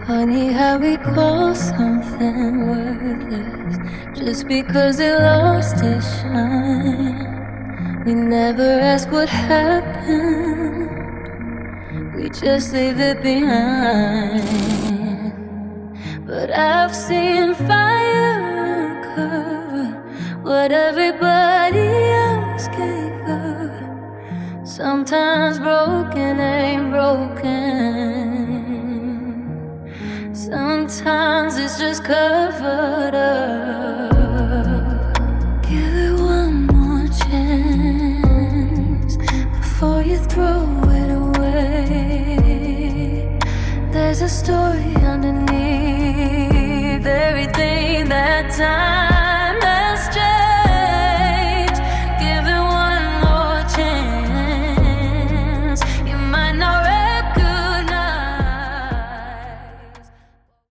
Funny how we call something worthless just because it lost its shine. We never ask what happened, we just leave it behind. But I've seen fire uncover what everybody else gave up. Sometimes broken ain't broken, sometimes it's just covered up. Give it one more chance before you throw it away. There's a story underneath everything that time